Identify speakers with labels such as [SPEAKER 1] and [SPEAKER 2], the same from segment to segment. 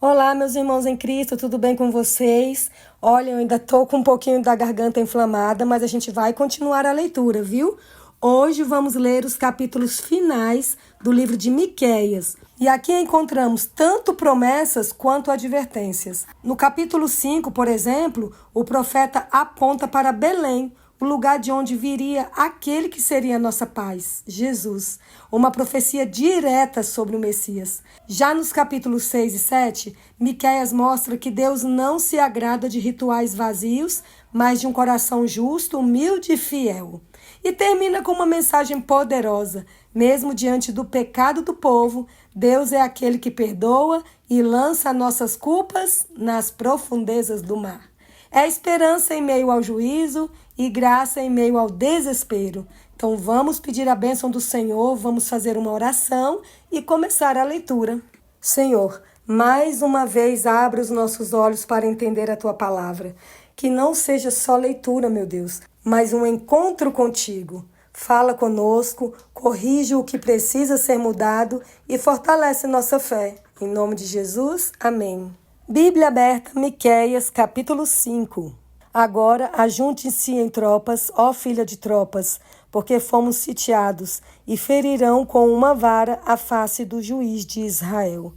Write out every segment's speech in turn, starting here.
[SPEAKER 1] Olá, meus irmãos em Cristo, tudo bem com vocês? Olha, eu ainda tô com um pouquinho da garganta inflamada, mas a gente vai continuar a leitura, viu? Hoje vamos ler os capítulos finais do livro de Miqueias. E aqui encontramos tanto promessas quanto advertências. No capítulo 5, por exemplo, o profeta aponta para Belém, o lugar de onde viria aquele que seria a nossa paz, Jesus. Uma profecia direta sobre o Messias. Já nos capítulos 6 e 7, Miqueias mostra que Deus não se agrada de rituais vazios, mas de um coração justo, humilde e fiel. E termina com uma mensagem poderosa. Mesmo diante do pecado do povo, Deus é aquele que perdoa e lança nossas culpas nas profundezas do mar. É esperança em meio ao juízo e graça em meio ao desespero. Então vamos pedir a bênção do Senhor, vamos fazer uma oração e começar a leitura. Senhor, mais uma vez abre os nossos olhos para entender a Tua palavra. Que não seja só leitura, meu Deus, mas um encontro contigo. Fala conosco, corrige o que precisa ser mudado e fortalece nossa fé. Em nome de Jesus, amém. Bíblia aberta, Miqueias, capítulo 5. Agora ajunte-se em tropas, ó filha de tropas, porque fomos sitiados, e ferirão com uma vara a face do juiz de Israel.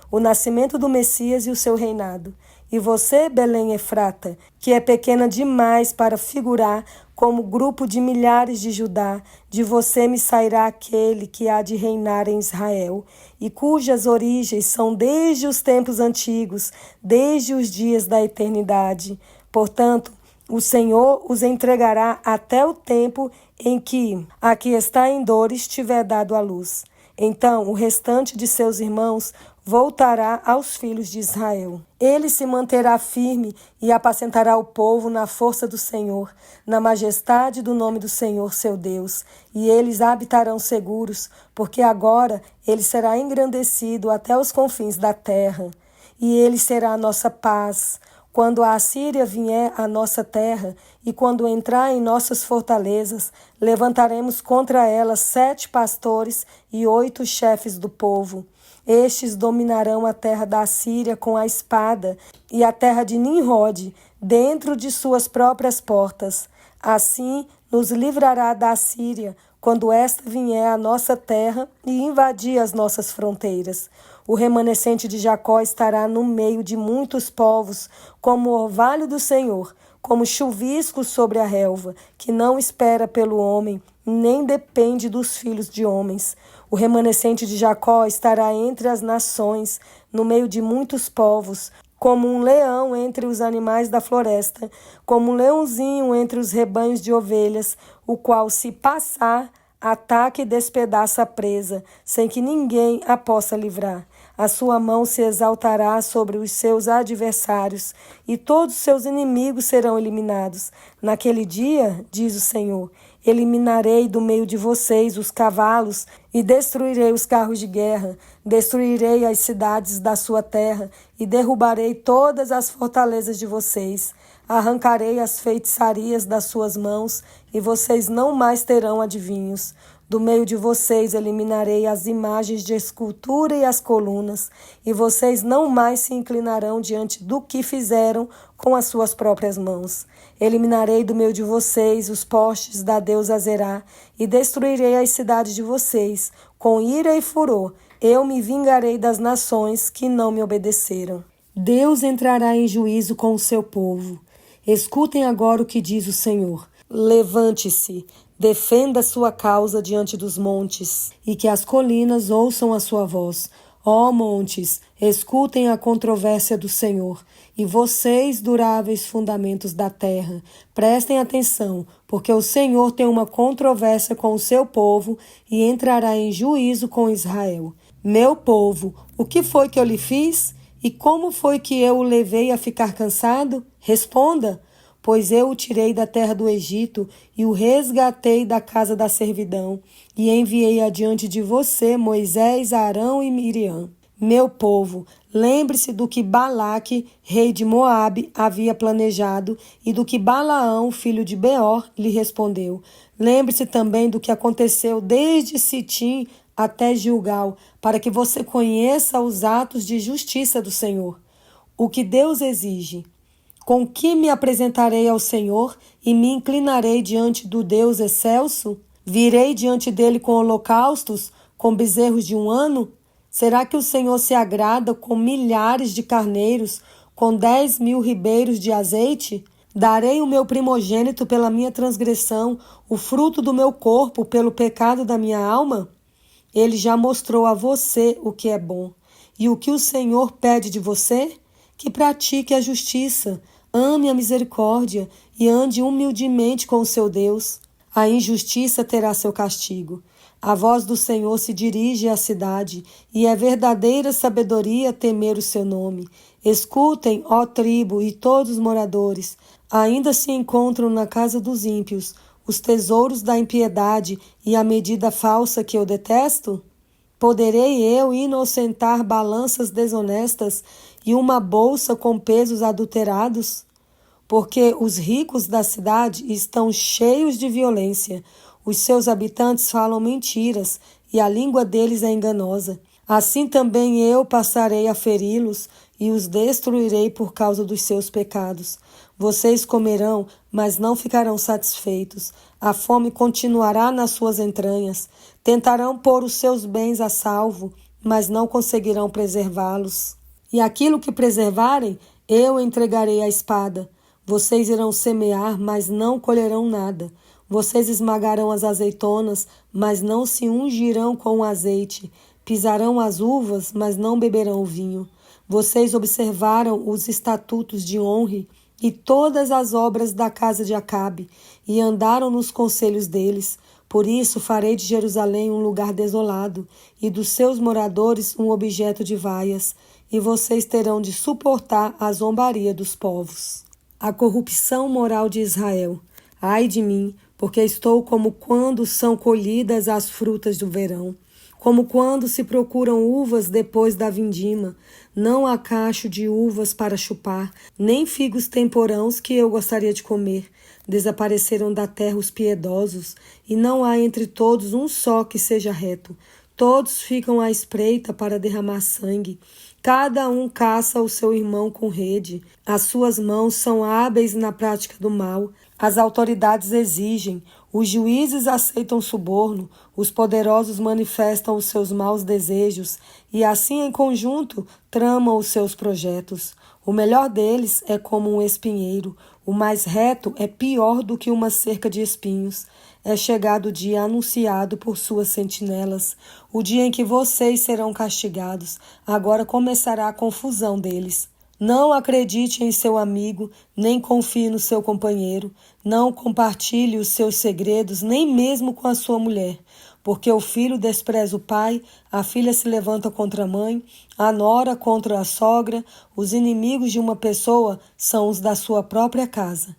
[SPEAKER 1] O nascimento do Messias e o seu reinado. E você, Belém Efrata, que é pequena demais para figurar como grupo de milhares de Judá, de você me sairá aquele que há de reinar em Israel, e cujas origens são desde os tempos antigos, desde os dias da eternidade. Portanto, o Senhor os entregará até o tempo em que a que está em dores tiver dado à luz. Então o restante de seus irmãos voltará aos filhos de Israel. Ele se manterá firme e apacentará o povo na força do Senhor, na majestade do nome do Senhor seu Deus. E eles habitarão seguros, porque agora ele será engrandecido até os confins da terra. E ele será a nossa paz. Quando a Assíria vier à nossa terra e quando entrar em nossas fortalezas, levantaremos contra ela 7 pastores e 8 chefes do povo. Estes dominarão a terra da Assíria com a espada e a terra de Nimrod dentro de suas próprias portas. Assim nos livrará da Assíria quando esta vier à nossa terra e invadir as nossas fronteiras. O remanescente de Jacó estará no meio de muitos povos, como o orvalho do Senhor, como chuvisco sobre a relva, que não espera pelo homem, nem depende dos filhos de homens. O remanescente de Jacó estará entre as nações, no meio de muitos povos, como um leão entre os animais da floresta, como um leãozinho entre os rebanhos de ovelhas, o qual, se passar, ataca e despedaça a presa, sem que ninguém a possa livrar. A sua mão se exaltará sobre os seus adversários, e todos os seus inimigos serão eliminados. Naquele dia, diz o Senhor, eliminarei do meio de vocês os cavalos e destruirei os carros de guerra, destruirei as cidades da sua terra e derrubarei todas as fortalezas de vocês. Arrancarei as feitiçarias das suas mãos e vocês não mais terão adivinhos. Do meio de vocês eliminarei as imagens de escultura e as colunas, e vocês não mais se inclinarão diante do que fizeram com as suas próprias mãos. Eliminarei do meio de vocês os postes da deusa Azerá, e destruirei as cidades de vocês, com ira e furor. Eu me vingarei das nações que não me obedeceram. Deus entrará em juízo com o seu povo. Escutem agora o que diz o Senhor. Levante-se, defenda sua causa diante dos montes, e que as colinas ouçam a sua voz. Ó montes, escutem a controvérsia do Senhor, e vocês, duráveis fundamentos da terra, prestem atenção, porque o Senhor tem uma controvérsia com o seu povo e entrará em juízo com Israel. Meu povo, o que foi que eu lhe fiz? E como foi que eu o levei a ficar cansado? Responda, pois eu o tirei da terra do Egito e o resgatei da casa da servidão, e enviei adiante de você Moisés, Arão e Miriam. Meu povo, lembre-se do que Balaque, rei de Moabe, havia planejado e do que Balaão, filho de Beor, lhe respondeu. Lembre-se também do que aconteceu desde Sitim até Gilgal, para que você conheça os atos de justiça do Senhor. O que Deus exige. Com que me apresentarei ao Senhor e me inclinarei diante do Deus excelso? Virei diante dele com holocaustos, com bezerros de 1 ano? Será que o Senhor se agrada com milhares de carneiros, com 10.000 ribeiros de azeite? Darei o meu primogênito pela minha transgressão, o fruto do meu corpo pelo pecado da minha alma? Ele já mostrou a você o que é bom. E o que o Senhor pede de você? Que pratique a justiça, ame a misericórdia e ande humildemente com o seu Deus. A injustiça terá seu castigo. A voz do Senhor se dirige à cidade, e é verdadeira sabedoria temer o seu nome. Escutem, ó tribo e todos os moradores, ainda se encontram na casa dos ímpios os tesouros da impiedade e a medida falsa que eu detesto? Poderei eu inocentar balanças desonestas e uma bolsa com pesos adulterados? Porque os ricos da cidade estão cheios de violência, os seus habitantes falam mentiras e a língua deles é enganosa. Assim também eu passarei a feri-los e os destruirei por causa dos seus pecados. Vocês comerão, mas não ficarão satisfeitos. A fome continuará nas suas entranhas. Tentarão pôr os seus bens a salvo, mas não conseguirão preservá-los. E aquilo que preservarem, eu entregarei à espada. Vocês irão semear, mas não colherão nada. Vocês esmagarão as azeitonas, mas não se ungirão com o azeite. Pisarão as uvas, mas não beberão o vinho. Vocês observaram os estatutos de Onre e todas as obras da casa de Acabe, e andaram nos conselhos deles. Por isso farei de Jerusalém um lugar desolado, e dos seus moradores um objeto de vaias, e vocês terão de suportar a zombaria dos povos. A corrupção moral de Israel. Ai de mim, porque estou como quando são colhidas as frutas do verão, como quando se procuram uvas depois da vindima. Não há cacho de uvas para chupar, nem figos temporãos que eu gostaria de comer. Desapareceram da terra os piedosos, e não há entre todos um só que seja reto. Todos ficam à espreita para derramar sangue. Cada um caça o seu irmão com rede. As suas mãos são hábeis na prática do mal. As autoridades exigem, os juízes aceitam suborno, os poderosos manifestam os seus maus desejos e assim em conjunto tramam os seus projetos. O melhor deles é como um espinheiro, o mais reto é pior do que uma cerca de espinhos. É chegado o dia anunciado por suas sentinelas, o dia em que vocês serão castigados. Agora começará a confusão deles. Não acredite em seu amigo, nem confie no seu companheiro. Não compartilhe os seus segredos, nem mesmo com a sua mulher. Porque o filho despreza o pai, a filha se levanta contra a mãe, a nora contra a sogra. Os inimigos de uma pessoa são os da sua própria casa.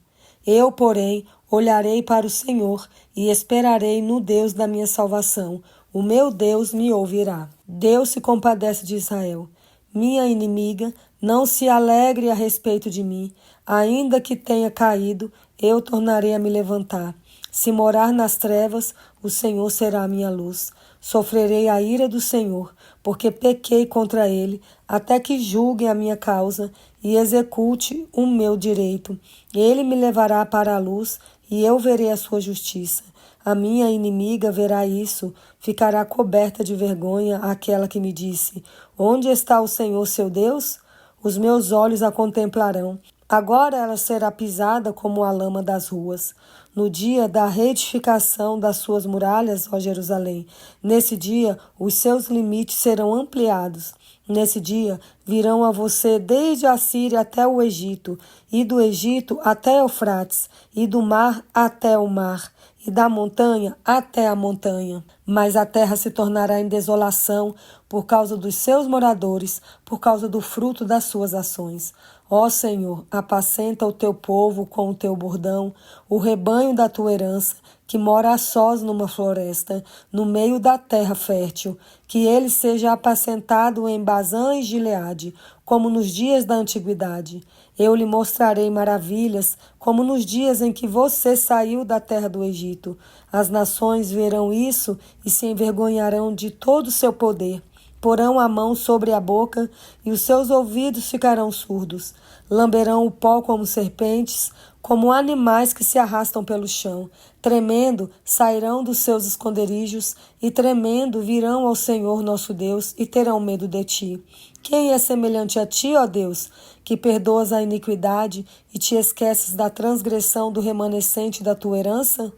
[SPEAKER 1] Eu, porém, olharei para o Senhor e esperarei no Deus da minha salvação. O meu Deus me ouvirá. Deus se compadece de Israel. Minha inimiga, não se alegre a respeito de mim. Ainda que tenha caído, eu tornarei a me levantar. Se morar nas trevas, o Senhor será a minha luz. Sofrerei a ira do Senhor, porque pequei contra ele, até que julgue a minha causa e execute o meu direito. Ele me levará para a luz e eu verei a sua justiça. A minha inimiga verá isso, ficará coberta de vergonha aquela que me disse: onde está o Senhor seu Deus? Os meus olhos a contemplarão. Agora ela será pisada como a lama das ruas. No dia da reedificação das suas muralhas, ó Jerusalém, nesse dia os seus limites serão ampliados. Nesse dia virão a você desde a Síria até o Egito, e do Egito até Eufrates, e do mar até o mar, e da montanha até a montanha. Mas a terra se tornará em desolação por causa dos seus moradores, por causa do fruto das suas ações. Ó Senhor, apacenta o teu povo com o teu bordão, o rebanho da tua herança, que mora a sós numa floresta, no meio da terra fértil, que ele seja apacentado em Bazã e Gileade, como nos dias da antiguidade. Eu lhe mostrarei maravilhas, como nos dias em que você saiu da terra do Egito. As nações verão isso e se envergonharão de todo o seu poder. Porão a mão sobre a boca e os seus ouvidos ficarão surdos. Lamberão o pó como serpentes, como animais que se arrastam pelo chão. Tremendo, sairão dos seus esconderijos e tremendo virão ao Senhor nosso Deus e terão medo de ti. Quem é semelhante a ti, ó Deus, que perdoas a iniquidade e te esqueces da transgressão do remanescente da tua herança?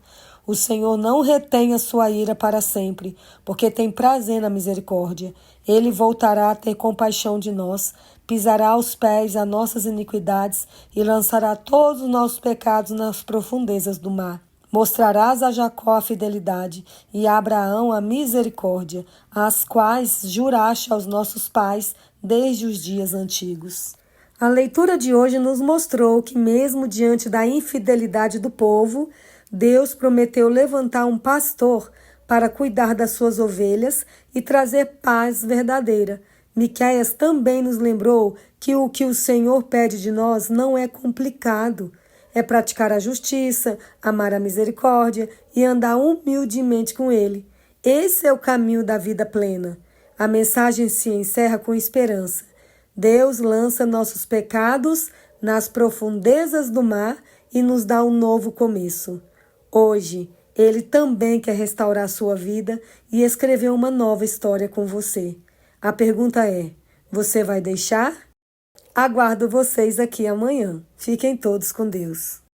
[SPEAKER 1] O Senhor não retém a sua ira para sempre, porque tem prazer na misericórdia. Ele voltará a ter compaixão de nós, pisará aos pés as nossas iniquidades e lançará todos os nossos pecados nas profundezas do mar. Mostrarás a Jacó a fidelidade e a Abraão a misericórdia, as quais juraste aos nossos pais desde os dias antigos. A leitura de hoje nos mostrou que, mesmo diante da infidelidade do povo, Deus prometeu levantar um pastor para cuidar das suas ovelhas e trazer paz verdadeira. Miqueias também nos lembrou que o Senhor pede de nós não é complicado. É praticar a justiça, amar a misericórdia e andar humildemente com Ele. Esse é o caminho da vida plena. A mensagem se encerra com esperança. Deus lança nossos pecados nas profundezas do mar e nos dá um novo começo. Hoje, Ele também quer restaurar sua vida e escrever uma nova história com você. A pergunta é: você vai deixar? Aguardo vocês aqui amanhã. Fiquem todos com Deus.